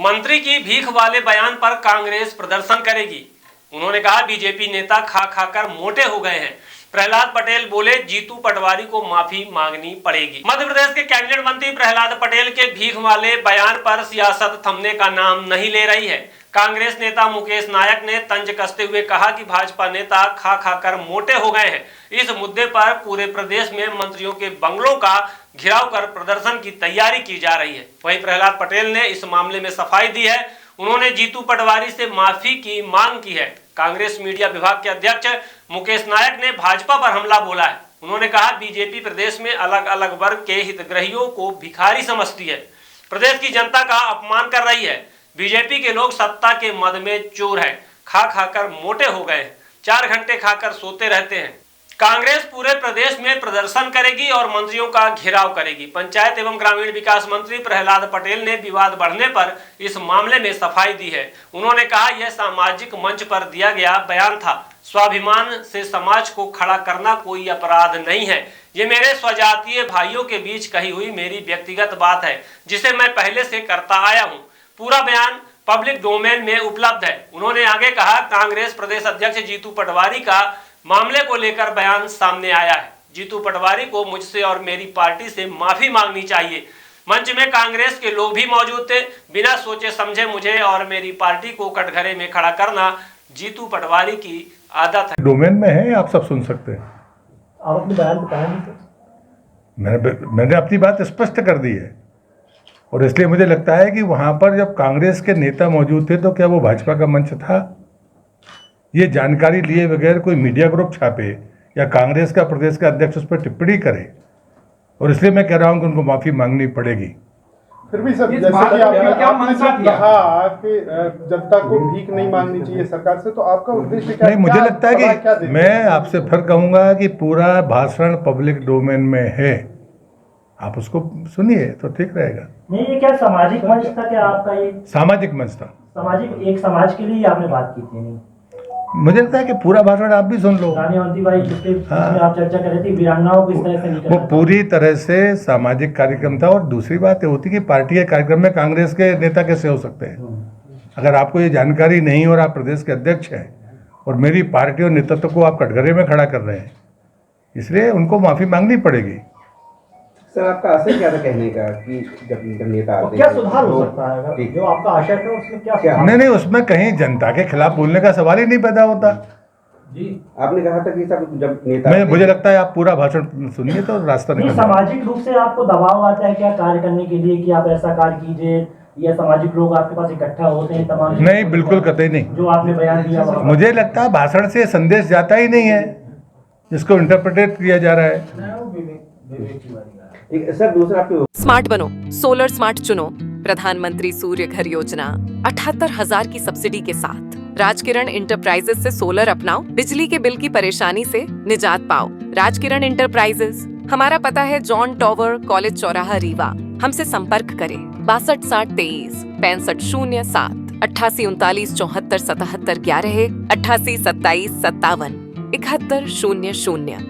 मंत्री की भीख वाले बयान पर कांग्रेस प्रदर्शन करेगी। उन्होंने कहा बीजेपी नेता खा खाकर मोटे हो गए हैं। प्रहलाद पटेल बोले जीतू पटवारी को माफी मांगनी पड़ेगी। मध्य प्रदेश के कैबिनेट मंत्री प्रहलाद पटेल के भीख वाले बयान पर सियासत थमने का नाम नहीं ले रही है। कांग्रेस नेता मुकेश नायक ने तंज कसते हुए कहा कि भाजपा नेता खा खाकर मोटे हो गए हैं। इस मुद्दे पर पूरे प्रदेश में मंत्रियों के बंगलों का घेराव कर प्रदर्शन की तैयारी की जा रही है। वहीं प्रहलाद पटेल ने इस मामले में सफाई दी है। उन्होंने जीतू पटवारी से माफी की मांग की है। कांग्रेस मीडिया विभाग के अध्यक्ष मुकेश नायक ने भाजपा पर हमला बोला है। उन्होंने कहा बीजेपी प्रदेश में अलग अलग वर्ग के हितग्राहियों को भिखारी समझती है, प्रदेश की जनता का अपमान कर रही है। बीजेपी के लोग सत्ता के मद में चोर हैं, खा खाकर मोटे हो गए हैं, 4 घंटे खाकर सोते रहते हैं। कांग्रेस पूरे प्रदेश में प्रदर्शन करेगी और मंत्रियों का घेराव करेगी। पंचायत एवं ग्रामीण विकास मंत्री प्रहलाद पटेल ने विवाद बढ़ने पर इस मामले में सफाई दी है। उन्होंने कहा यह सामाजिक मंच पर दिया गया बयान था। स्वाभिमान से समाज को खड़ा करना कोई अपराध नहीं है। ये मेरे स्वजातीय भाइयों के बीच कही हुई मेरी व्यक्तिगत बात है, जिसे मैं पहले से करता आया हूँ। पूरा बयान पब्लिक डोमेन में उपलब्ध है। उन्होंने आगे कहा कांग्रेस प्रदेश अध्यक्ष जीतू पटवारी का मामले को लेकर बयान सामने आया है। जीतू पटवारी को मुझसे और मेरी पार्टी से माफी मांगनी चाहिए। मंच में कांग्रेस के लोग भी मौजूद थे। बिना सोचे समझे मुझे और मेरी पार्टी को कटघरे में खड़ा करना जीतू पटवारी की आदत है। डोमेन में है, आप सब सुन सकते हैं। आप अपने बयान बताया नहीं तो? मैंने अपनी बात स्पष्ट कर दी है और इसलिए मुझे लगता है कि वहाँ पर जब कांग्रेस के नेता मौजूद थे तो क्या वो भाजपा का मंच था? ये जानकारी लिए बगैर कोई मीडिया ग्रुप छापे या कांग्रेस का प्रदेश का अध्यक्ष उस पर टिप्पणी करे, और इसलिए मैं कह रहा हूँ कि उनको माफी मांगनी पड़ेगी। फिर भी सर, जैसे कि आपने जब कहा कि जनता को भीख नहीं मांगनी चाहिए सरकार से, तो आपका उद्देश्य क्या? नहीं, मुझे लगता है कि मैं आपसे फिर कहूँगा कि पूरा भाषण पब्लिक डोमेन में है, आप उसको सुनिए तो ठीक रहेगा। नहीं, ये क्या सामाजिक मंच था? क्या आपका ये सामाजिक मंच था? सामाजिक एक समाज के लिए आपने बात की थी? नहीं, मुझे लगता है कि पूरा भाषण आप भी सुन लो। भाई जिसमें आप चर्चा कर रहे थे वीरांगनाओं को इस तरह से वो पूरी तरह से सामाजिक कार्यक्रम था। और दूसरी बात ये होती कि पार्टी के कार्यक्रम में कांग्रेस के नेता कैसे हो सकते हैं? अगर आपको ये जानकारी नहीं और आप प्रदेश के अध्यक्ष हैं और मेरी पार्टी और नेतृत्व को आप कटघरे में खड़ा कर रहे हैं, इसलिए उनको माफी मांगनी पड़ेगी। सर, आपका आशय क्या था कहने का कि जब नेता आते क्या सुधार हो सकता है? जो आपका आशय था उसमें क्या? नहीं, उसमें कहीं जनता के खिलाफ बोलने का सवाल ही नहीं पैदा होता जी। आपने कहा था कि सब जब नेता मुझे लगता है आप पूरा भाषण सुनिए तो रास्ता निकल। सामाजिक रूप से आपको दबाव आता है क्या कार्य करने के लिए कि आप ऐसा कार्य कीजिए, या सामाजिक लोग आपके पास इकट्ठा होते हैं तमाम? नहीं, बिल्कुल कतई नहीं। जो आपने बयान दिया मुझे लगता है भाषण से संदेश जाता ही नहीं है, जिसको इंटरप्रिटेट किया जा रहा है। सर, दूसरा आपके स्मार्ट बनो, सोलर स्मार्ट चुनो। प्रधानमंत्री सूर्य घर योजना 78,000 की सब्सिडी के साथ राजकिरण इंटरप्राइजेस से सोलर अपनाओ, बिजली के बिल की परेशानी से निजात पाओ। राजकिरण इंटरप्राइजेस, हमारा पता है जॉन टॉवर, कॉलेज चौराहा, रीवा। हमसे संपर्क करें 62 60 23 65 07 88 39 74 77 11 88 27 57 71 00।